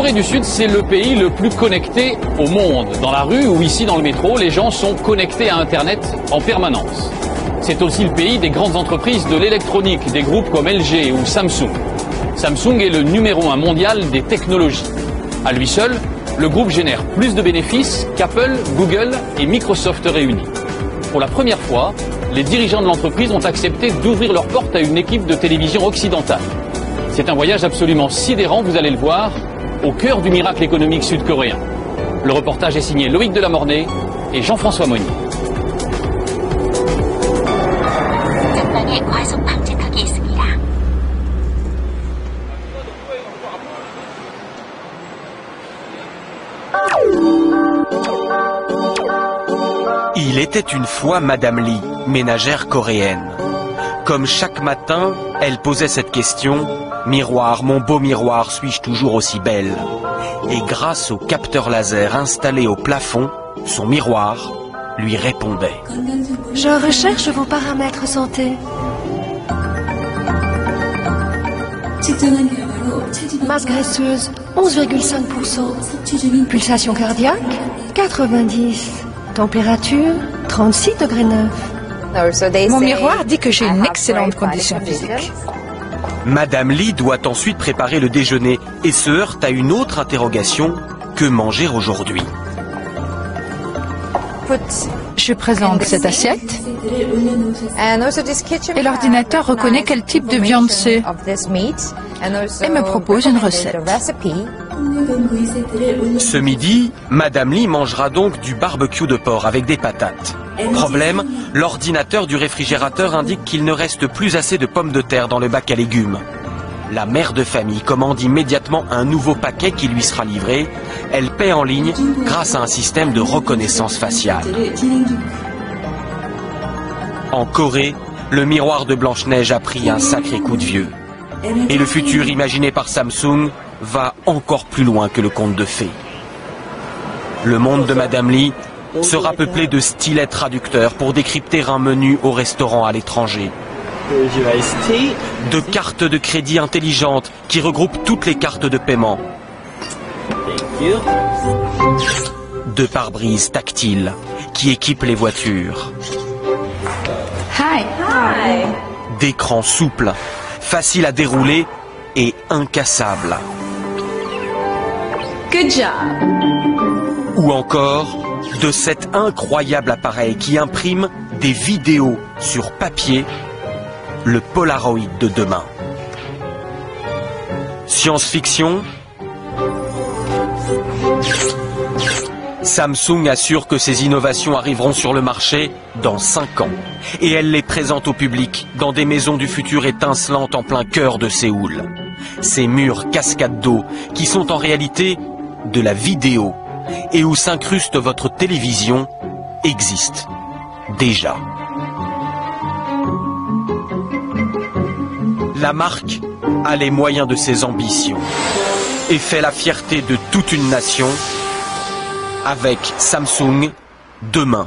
Corée du Sud, c'est le pays le plus connecté au monde. Dans la rue ou ici dans le métro, les gens sont connectés à Internet en permanence. C'est aussi le pays des grandes entreprises de l'électronique, des groupes comme LG ou Samsung. Samsung est le numéro 1 mondial des technologies. À lui seul, le groupe génère plus de bénéfices qu'Apple, Google et Microsoft réunis. Pour la première fois, les dirigeants de l'entreprise ont accepté d'ouvrir leurs portes à une équipe de télévision occidentale. C'est un voyage absolument sidérant, vous allez le voir, au cœur du miracle économique sud-coréen. Le reportage est signé Loïc Delamornay et Jean-François Monnier. Il était une fois Madame Lee, ménagère coréenne. Comme chaque matin, elle posait cette question: miroir, mon beau miroir, suis-je toujours aussi belle? Et grâce au capteur laser installé au plafond, son miroir lui répondait. Je recherche vos paramètres santé. Masse graisseuse, 11,5%. Pulsation cardiaque, 90. Température, 36 degrés 9. Mon miroir dit que j'ai une excellente condition physique. Madame Lee doit ensuite préparer le déjeuner et se heurte à une autre interrogation: que manger aujourd'hui? Je présente cette assiette et l'ordinateur reconnaît quel type de viande c'est et me propose une recette. Ce midi, Madame Lee mangera donc du barbecue de porc avec des patates. Problème, l'ordinateur du réfrigérateur indique qu'il ne reste plus assez de pommes de terre dans le bac à légumes. La mère de famille commande immédiatement un nouveau paquet qui lui sera livré. Elle paie en ligne grâce à un système de reconnaissance faciale. En Corée, le miroir de Blanche-Neige a pris un sacré coup de vieux. Et le futur imaginé par Samsung va encore plus loin que le conte de fées. Le monde de Madame Lee sera peuplé de stylets traducteurs pour décrypter un menu au restaurant à l'étranger. De cartes de crédit intelligentes qui regroupent toutes les cartes de paiement. De pare-brise tactiles qui équipent les voitures. D'écrans souples, faciles à dérouler et incassables. Good job. Ou encore de cet incroyable appareil qui imprime des vidéos sur papier, le Polaroid de demain. Science-fiction. Samsung assure que ces innovations arriveront sur le marché dans 5 ans. Et elle les présente au public dans des maisons du futur étincelantes en plein cœur de Séoul. Ces murs cascades d'eau qui sont en réalité de la vidéo et où s'incruste votre télévision existent déjà. La marque a les moyens de ses ambitions et fait la fierté de toute une nation. Avec Samsung, demain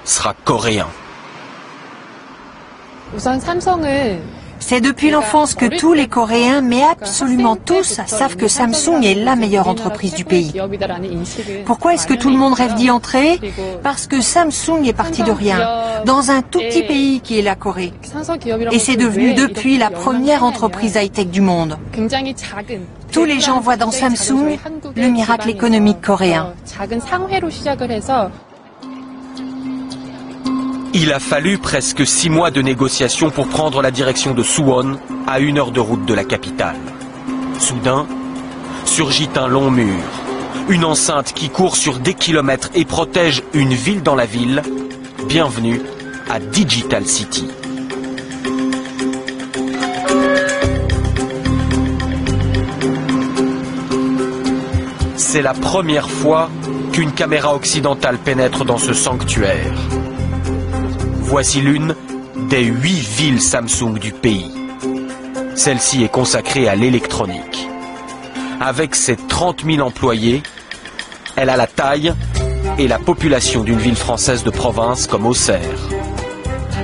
sera coréen. C'est depuis l'enfance que tous les Coréens, mais absolument tous, savent que Samsung est la meilleure entreprise du pays. Pourquoi est-ce que tout le monde rêve d'y entrer? Parce que Samsung est parti de rien, dans un tout petit pays qui est la Corée. Et c'est devenu depuis la première entreprise high-tech du monde. Tous les gens voient dans Samsung le miracle économique coréen. Il a fallu presque 6 mois de négociations pour prendre la direction de Suwon, à 1 heure de route de la capitale. Soudain, surgit un long mur, une enceinte qui court sur des kilomètres et protège une ville dans la ville. Bienvenue à Digital City. C'est la première fois qu'une caméra occidentale pénètre dans ce sanctuaire. Voici l'une des 8 villes Samsung du pays. Celle-ci est consacrée à l'électronique. Avec ses 30 000 employés, elle a la taille et la population d'une ville française de province comme Auxerre.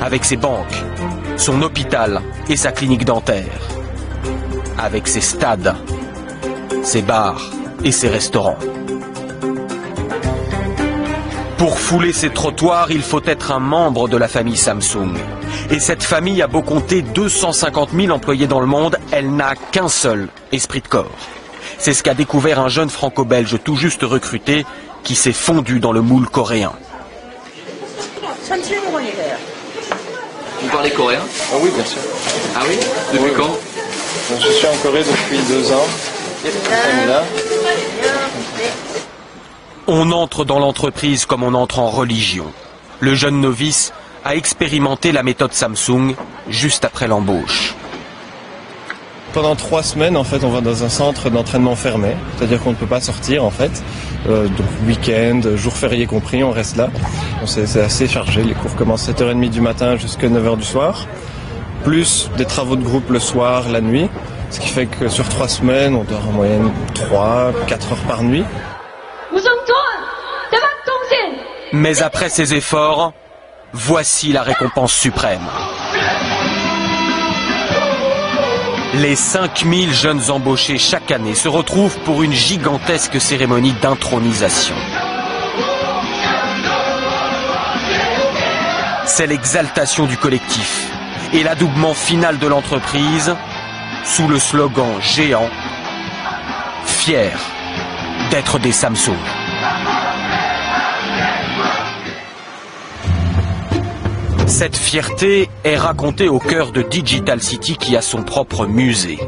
Avec ses banques, son hôpital et sa clinique dentaire. Avec ses stades, ses bars et ses restaurants. Pour fouler ces trottoirs, il faut être un membre de la famille Samsung. Et cette famille a beau compter 250 000 employés dans le monde, elle n'a qu'un seul esprit de corps. C'est ce qu'a découvert un jeune franco-belge tout juste recruté qui s'est fondu dans le moule coréen. Vous parlez coréen? Ah oui, bien sûr. Ah oui? Depuis quand? Je suis en Corée depuis 2 ans. Là. On entre dans l'entreprise comme on entre en religion. Le jeune novice a expérimenté la méthode Samsung juste après l'embauche. Pendant 3 semaines, en fait, on va dans un centre d'entraînement fermé, c'est-à-dire qu'on ne peut pas sortir, en fait. Donc week-end, jours fériés compris, on reste là. C'est assez chargé. Les cours commencent à 7h30 du matin jusqu'à 9h du soir, plus des travaux de groupe le soir, la nuit, ce qui fait que sur 3 semaines, on dort en moyenne 3-4 heures par nuit. Mais après ces efforts, voici la récompense suprême. Les 5000 jeunes embauchés chaque année se retrouvent pour une gigantesque cérémonie d'intronisation. C'est l'exaltation du collectif et l'adoubement final de l'entreprise sous le slogan géant « Fiers d'être des Samsung ». Cette fierté est racontée au cœur de Digital City qui a son propre musée.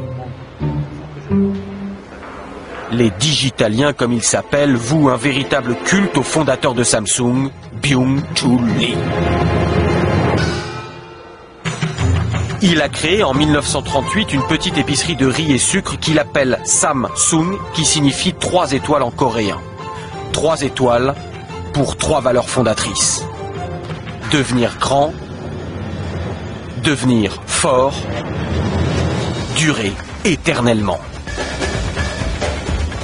Les Digitaliens, comme ils s'appellent, vouent un véritable culte au fondateur de Samsung, Byung-Chul Lee. Il a créé en 1938 une petite épicerie de riz et sucre qu'il appelle Samsung, qui signifie 3 étoiles en coréen. 3 étoiles pour 3 valeurs fondatrices. Devenir grand, devenir fort, durer éternellement.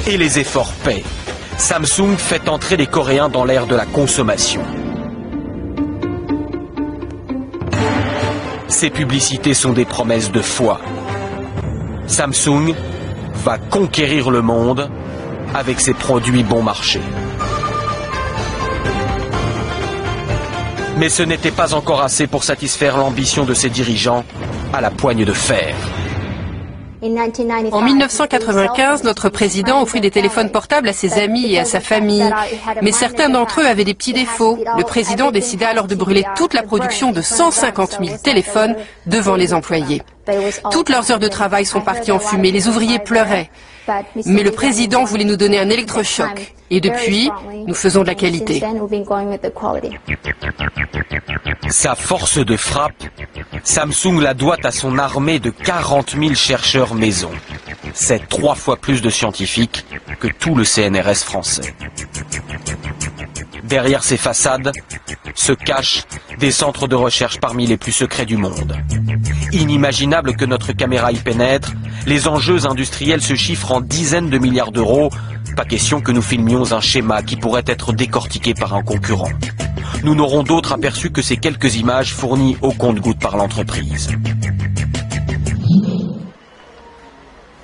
Et les efforts paient. Samsung fait entrer les Coréens dans l'ère de la consommation. Ces publicités sont des promesses de foi. Samsung va conquérir le monde avec ses produits bon marché. Mais ce n'était pas encore assez pour satisfaire l'ambition de ses dirigeants à la poigne de fer. En 1995, notre président offrit des téléphones portables à ses amis et à sa famille. Mais certains d'entre eux avaient des petits défauts. Le président décida alors de brûler toute la production de 150 000 téléphones devant les employés. Toutes leurs heures de travail sont parties en fumée. Les ouvriers pleuraient. Mais le président voulait nous donner un électrochoc. Et depuis, nous faisons de la qualité. Sa force de frappe, Samsung la doit à son armée de 40 000 chercheurs maison. C'est 3 fois plus de scientifiques que tout le CNRS français. Derrière ces façades se cachent des centres de recherche parmi les plus secrets du monde. Inimaginable que notre caméra y pénètre, les enjeux industriels se chiffrent en dizaines de milliards d'euros. Pas question que nous filmions un schéma qui pourrait être décortiqué par un concurrent. Nous n'aurons d'autre aperçu que ces quelques images fournies au compte-gouttes par l'entreprise.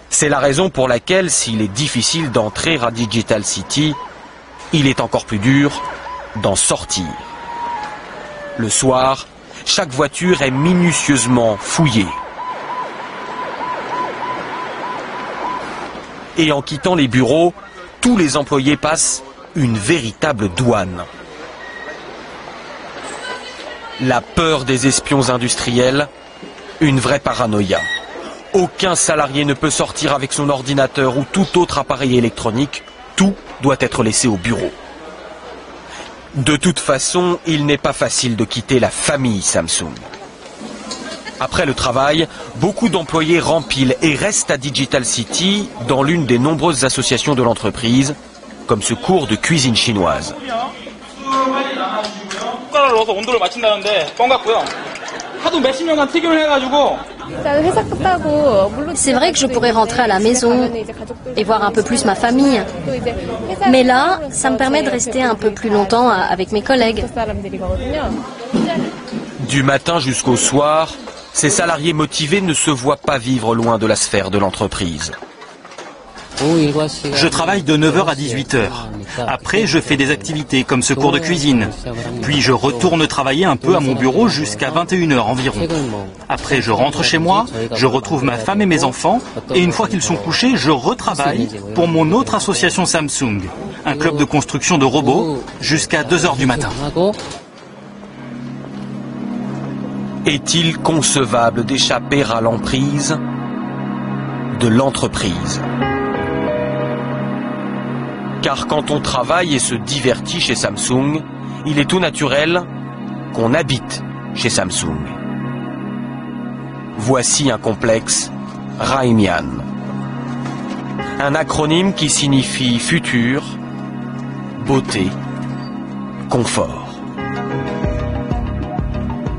C'est la raison pour laquelle, s'il est difficile d'entrer à Digital City, il est encore plus dur d'en sortir. Le soir, chaque voiture est minutieusement fouillée. Et en quittant les bureaux, tous les employés passent une véritable douane. La peur des espions industriels, une vraie paranoïa. Aucun salarié ne peut sortir avec son ordinateur ou tout autre appareil électronique. Tout doit être laissé au bureau. De toute façon, il n'est pas facile de quitter la famille Samsung. Après le travail, beaucoup d'employés rempilent et restent à Digital City dans l'une des nombreuses associations de l'entreprise, comme ce cours de cuisine chinoise. C'est vrai que je pourrais rentrer à la maison et voir un peu plus ma famille. Mais là, ça me permet de rester un peu plus longtemps avec mes collègues. Du matin jusqu'au soir, ces salariés motivés ne se voient pas vivre loin de la sphère de l'entreprise. Je travaille de 9h à 18h. Après, je fais des activités comme ce cours de cuisine. Puis je retourne travailler un peu à mon bureau jusqu'à 21h environ. Après, je rentre chez moi, je retrouve ma femme et mes enfants, et une fois qu'ils sont couchés, je retravaille pour mon autre association Samsung, un club de construction de robots, jusqu'à 2h du matin. Est-il concevable d'échapper à l'emprise de l'entreprise? Car quand on travaille et se divertit chez Samsung, il est tout naturel qu'on habite chez Samsung. Voici un complexe Raimian. Un acronyme qui signifie futur, beauté, confort.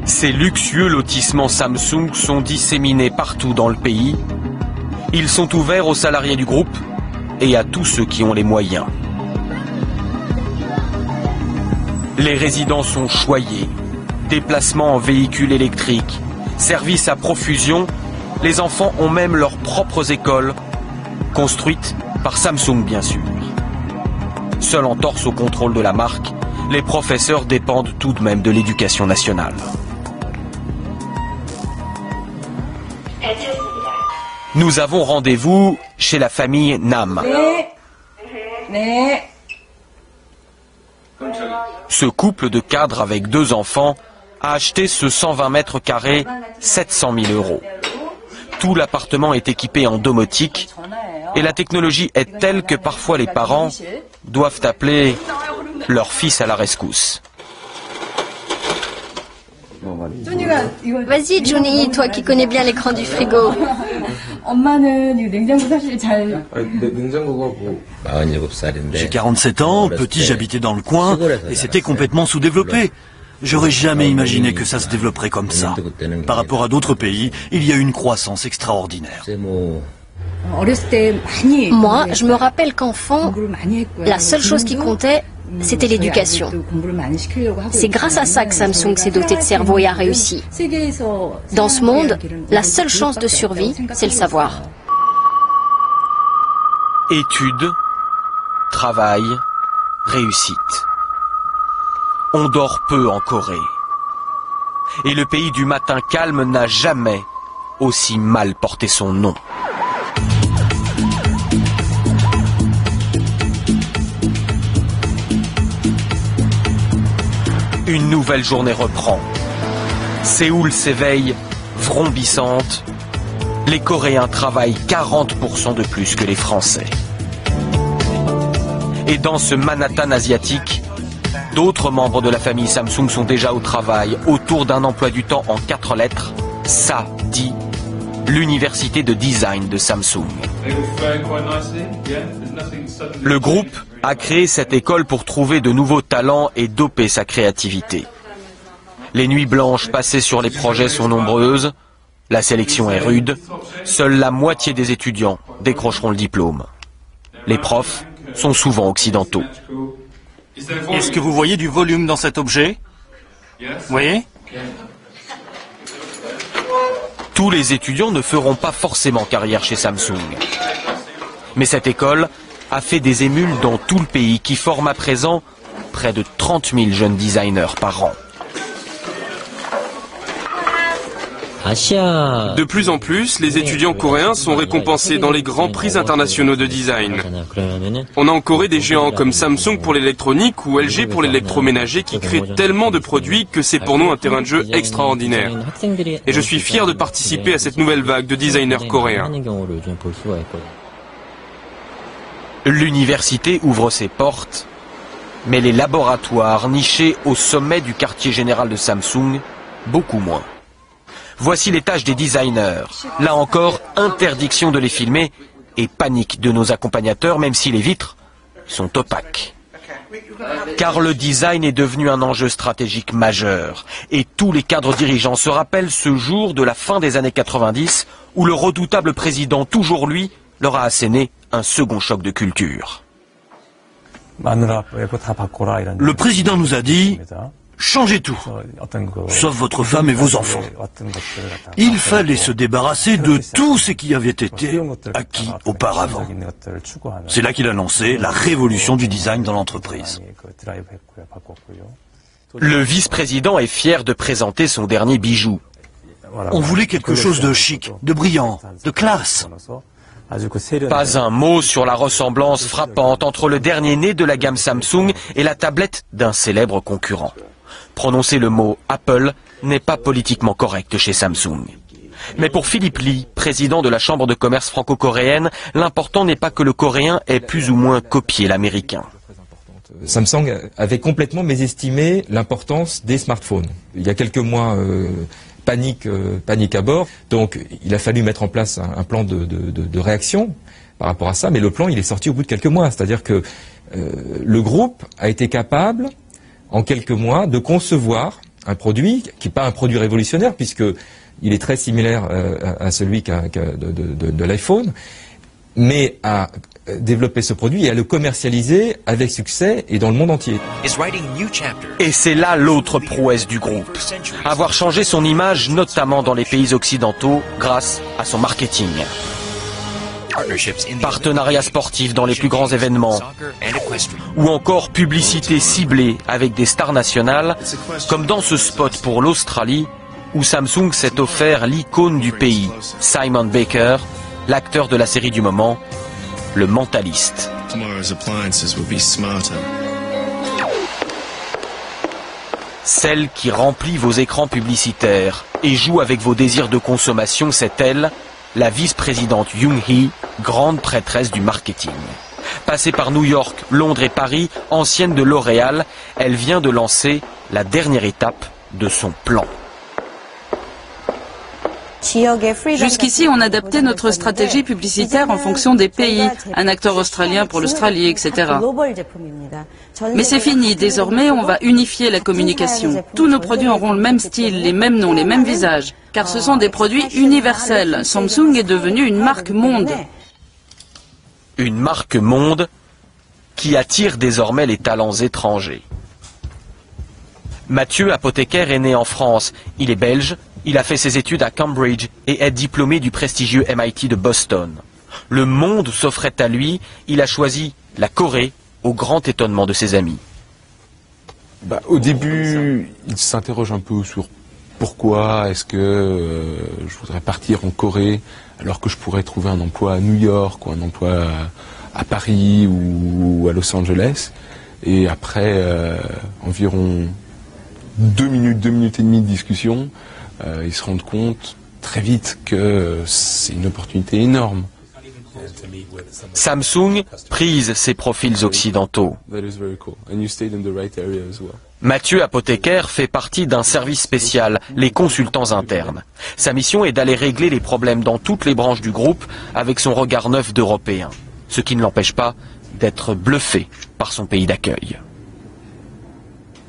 Ces luxueux lotissements Samsung sont disséminés partout dans le pays. Ils sont ouverts aux salariés du groupe et à tous ceux qui ont les moyens. Les résidents sont choyés. Déplacements en véhicules électriques, services à profusion. Les enfants ont même leurs propres écoles, construites par Samsung bien sûr. Seul entorse au contrôle de la marque, les professeurs dépendent tout de même de l'éducation nationale. Nous avons rendez-vous chez la famille Nam. Ce couple de cadres avec 2 enfants a acheté ce 120 mètres carrés 700 000 €. Tout l'appartement est équipé en domotique et la technologie est telle que parfois les parents doivent appeler leur fils à la rescousse. Vas-y, Johnny, toi qui connais bien l'écran du frigo. J'ai 47 ans, petit j'habitais dans le coin et c'était complètement sous-développé. J'aurais jamais imaginé que ça se développerait comme ça. Par rapport à d'autres pays, il y a eu une croissance extraordinaire. Moi, je me rappelle qu'enfant, la seule chose qui comptait, c'était l'éducation. C'est grâce à ça que Samsung s'est doté de cerveau et a réussi. Dans ce monde, la seule chance de survie, c'est le savoir. Études, travail, réussite. On dort peu en Corée. Et le pays du matin calme n'a jamais aussi mal porté son nom. Une nouvelle journée reprend. Séoul s'éveille, vrombissante. Les Coréens travaillent 40% de plus que les Français. Et dans ce Manhattan asiatique, d'autres membres de la famille Samsung sont déjà au travail autour d'un emploi du temps en 4 lettres, SADI, l'université de design de Samsung. Le groupe a créé cette école pour trouver de nouveaux talents et doper sa créativité. Les nuits blanches passées sur les projets sont nombreuses, la sélection est rude, seule la moitié des étudiants décrocheront le diplôme. Les profs sont souvent occidentaux. Est-ce que vous voyez du volume dans cet objet? Vous voyez? Tous les étudiants ne feront pas forcément carrière chez Samsung. Mais cette école a fait des émules dans tout le pays qui forment à présent près de 30 000 jeunes designers par an. De plus en plus, les étudiants coréens sont récompensés dans les grands prix internationaux de design. On a en Corée des géants comme Samsung pour l'électronique ou LG pour l'électroménager qui créent tellement de produits que c'est pour nous un terrain de jeu extraordinaire. Et je suis fier de participer à cette nouvelle vague de designers coréens. L'université ouvre ses portes, mais les laboratoires nichés au sommet du quartier général de Samsung, beaucoup moins. Voici les tâches des designers. Là encore, interdiction de les filmer et panique de nos accompagnateurs, même si les vitres sont opaques. Car le design est devenu un enjeu stratégique majeur. Et tous les cadres dirigeants se rappellent ce jour de la fin des années 90 où le redoutable président, toujours lui, leur a asséné un second choc de culture. Le président nous a dit changer tout, sauf votre femme et vos enfants. Il fallait se débarrasser de tout ce qui avait été acquis auparavant. C'est là qu'il a lancé la révolution du design dans l'entreprise. Le vice-président est fier de présenter son dernier bijou. On voulait quelque chose de chic, de brillant, de classe. Pas un mot sur la ressemblance frappante entre le dernier né de la gamme Samsung et la tablette d'un célèbre concurrent. Prononcer le mot Apple n'est pas politiquement correct chez Samsung. Mais pour Philippe Lee, président de la Chambre de commerce franco-coréenne, l'important n'est pas que le coréen ait plus ou moins copié l'américain. Samsung avait complètement mésestimé l'importance des smartphones. Il y a quelques mois, panique à bord, donc il a fallu mettre en place un plan de réaction par rapport à ça, mais le plan il est sorti au bout de quelques mois, c'est-à-dire que le groupe a été capable en quelques mois de concevoir un produit qui n'est pas un produit révolutionnaire puisque il est très similaire à celui de l'iPhone, mais à développer ce produit et à le commercialiser avec succès et dans le monde entier. Et c'est là l'autre prouesse du groupe. Avoir changé son image, notamment dans les pays occidentaux, grâce à son marketing. Partenariats sportifs dans les plus grands événements, ou encore publicité ciblée avec des stars nationales, comme dans ce spot pour l'Australie, où Samsung s'est offert l'icône du pays, Simon Baker, l'acteur de la série du moment, Le Mentaliste. Celle qui remplit vos écrans publicitaires et joue avec vos désirs de consommation, c'est elle, la vice-présidente Young-hee, grande prêtresse du marketing. Passée par New York, Londres et Paris, ancienne de L'Oréal, elle vient de lancer la dernière étape de son plan. Jusqu'ici, on adaptait notre stratégie publicitaire en fonction des pays, un acteur australien pour l'Australie, etc. Mais c'est fini, désormais on va unifier la communication. Tous nos produits auront le même style, les mêmes noms, les mêmes visages, car ce sont des produits universels. Samsung est devenue une marque monde. Une marque monde qui attire désormais les talents étrangers. Mathieu, apothicaire, est né en France. Il est belge. Il a fait ses études à Cambridge et est diplômé du prestigieux MIT de Boston. Le monde s'offrait à lui, il a choisi la Corée, au grand étonnement de ses amis. Au début, il s'interroge un peu sur pourquoi est-ce que je voudrais partir en Corée alors que je pourrais trouver un emploi à New York ou un emploi à Paris ou à Los Angeles. Et après environ 2 minutes et demie de discussion, ils se rendent compte très vite que c'est une opportunité énorme. Samsung prise ses profils occidentaux. Mathieu, apothicaire, fait partie d'un service spécial, les consultants internes. Sa mission est d'aller régler les problèmes dans toutes les branches du groupe avec son regard neuf d'Européen, ce qui ne l'empêche pas d'être bluffé par son pays d'accueil.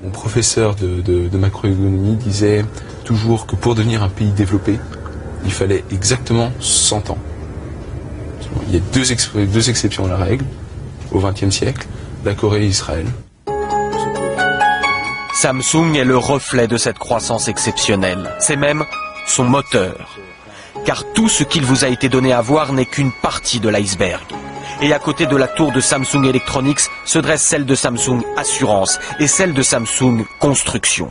Mon professeur de macroéconomie disait toujours que pour devenir un pays développé, il fallait exactement 100 ans. Il y a deux exceptions à la règle, au XXe siècle, la Corée et Israël. Samsung est le reflet de cette croissance exceptionnelle. C'est même son moteur. Car tout ce qu'il vous a été donné à voir n'est qu'une partie de l'iceberg. Et à côté de la tour de Samsung Electronics se dresse celle de Samsung Assurance et celle de Samsung Construction.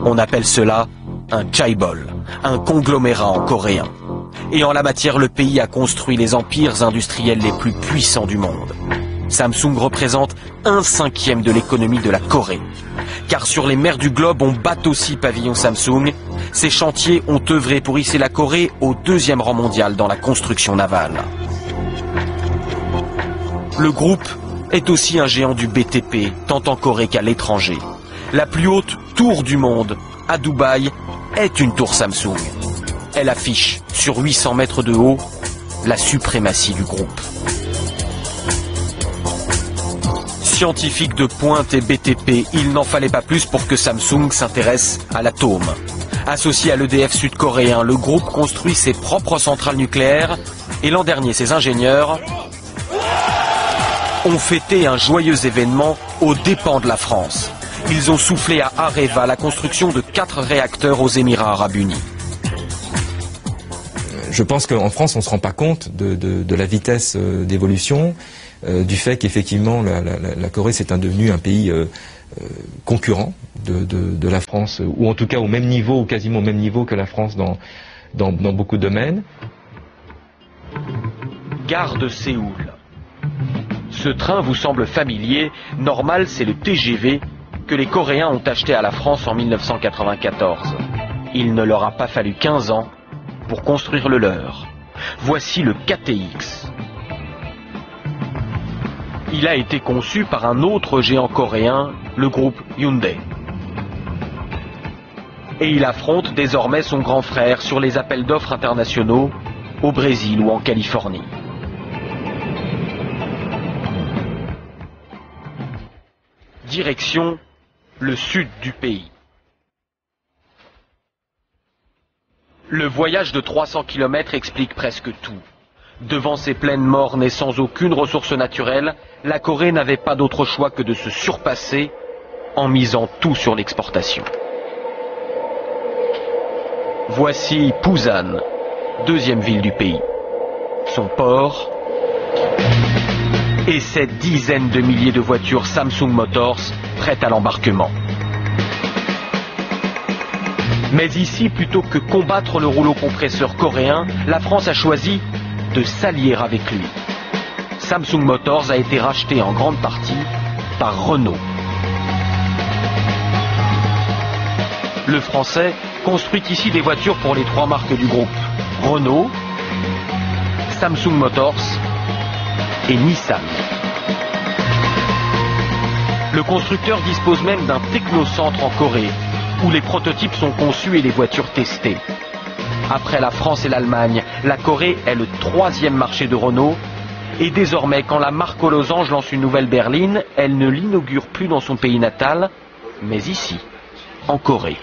On appelle cela un chaebol, un conglomérat en coréen. Et en la matière, le pays a construit les empires industriels les plus puissants du monde. Samsung représente 1/5 de l'économie de la Corée. Car sur les mers du globe, on bat aussi pavillon Samsung. Ces chantiers ont œuvré pour hisser la Corée au 2e rang mondial dans la construction navale. Le groupe est aussi un géant du BTP, tant en Corée qu'à l'étranger. La plus haute tour du monde, à Dubaï, est une tour Samsung. Elle affiche, sur 800 mètres de haut, la suprématie du groupe. Scientifiques de pointe et BTP, il n'en fallait pas plus pour que Samsung s'intéresse à l'atome. Associé à l'EDF sud-coréen, le groupe construit ses propres centrales nucléaires et l'an dernier, ses ingénieurs ont fêté un joyeux événement aux dépens de la France. Ils ont soufflé à Areva la construction de 4 réacteurs aux Émirats Arabes Unis. Je pense qu'en France, on ne se rend pas compte de la vitesse d'évolution, du fait qu'effectivement la Corée s'est devenu un pays concurrent de la France, ou en tout cas au même niveau, ou quasiment au même niveau que la France dans beaucoup de domaines. Gare de Séoul. Ce train vous semble familier. Normal, c'est le TGV que les Coréens ont acheté à la France en 1994. Il ne leur a pas fallu 15 ans pour construire le leur. Voici le KTX. Il a été conçu par un autre géant coréen, le groupe Hyundai. Et il affronte désormais son grand frère sur les appels d'offres internationaux au Brésil ou en Californie. Direction le sud du pays. Le voyage de 300 km explique presque tout. Devant ces plaines mornes et sans aucune ressource naturelle, la Corée n'avait pas d'autre choix que de se surpasser en misant tout sur l'exportation. Voici Busan, deuxième ville du pays. Son port et ses dizaines de milliers de voitures Samsung Motors prêtes à l'embarquement. Mais ici, plutôt que combattre le rouleau compresseur coréen, la France a choisi de s'allier avec lui. Samsung Motors a été racheté en grande partie par Renault. Le Français construit ici des voitures pour les 3 marques du groupe: Renault, Samsung Motors et Nissan. Le constructeur dispose même d'un technocentre en Corée, où les prototypes sont conçus et les voitures testées. Après la France et l'Allemagne, la Corée est le 3e marché de Renault. Et désormais, quand la marque aux losanges lance une nouvelle berline, elle ne l'inaugure plus dans son pays natal, mais ici, en Corée.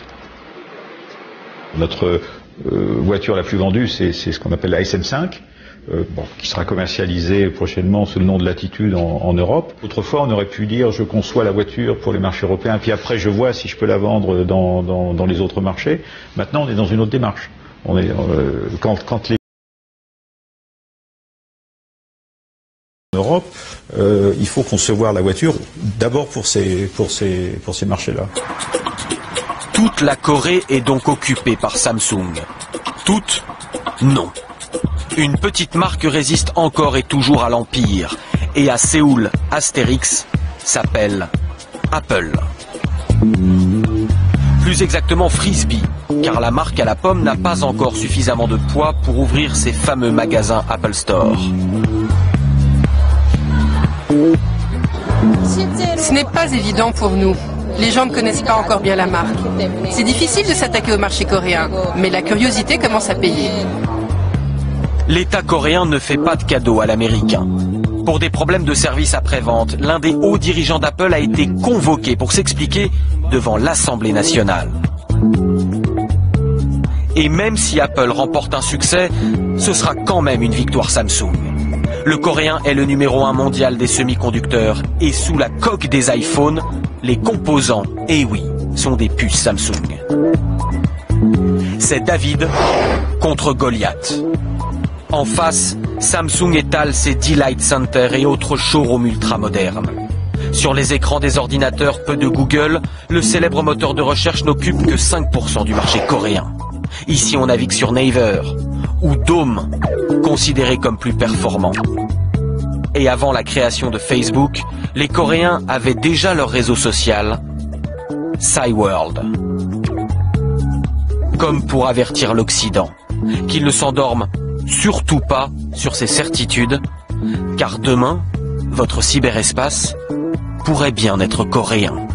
Notre voiture la plus vendue, c'est ce qu'on appelle la SM5. Qui sera commercialisé prochainement sous le nom de Latitude en Europe. Autrefois, on aurait pu dire je conçois la voiture pour les marchés européens, puis après je vois si je peux la vendre dans les autres marchés. Maintenant, on est dans une autre démarche. On est, quand les en Europe, il faut concevoir la voiture d'abord pour ces marchés-là. Toute la Corée est donc occupée par Samsung. Toute? Non. Une petite marque résiste encore et toujours à l'Empire. Et à Séoul, Astérix s'appelle Apple. Plus exactement Frisbee, car la marque à la pomme n'a pas encore suffisamment de poids pour ouvrir ses fameux magasins Apple Store. Ce n'est pas évident pour nous. Les gens ne connaissent pas encore bien la marque. C'est difficile de s'attaquer au marché coréen, mais la curiosité commence à payer. L'État coréen ne fait pas de cadeaux à l'américain. Pour des problèmes de service après-vente, l'un des hauts dirigeants d'Apple a été convoqué pour s'expliquer devant l'Assemblée nationale. Et même si Apple remporte un succès, ce sera quand même une victoire Samsung. Le Coréen est le numéro 1 mondial des semi-conducteurs et sous la coque des iPhones, les composants, eh oui, sont des puces Samsung. C'est David contre Goliath. En face, Samsung étale ses Delight Center et autres showrooms ultra-modernes. Sur les écrans des ordinateurs peu de Google, le célèbre moteur de recherche n'occupe que 5% du marché coréen. Ici, on navigue sur Naver ou Dome, considéré comme plus performant. Et avant la création de Facebook, les Coréens avaient déjà leur réseau social, Cyworld. Comme pour avertir l'Occident, qu'il ne s'endorme surtout pas sur ses certitudes, car demain, votre cyberespace pourrait bien être coréen.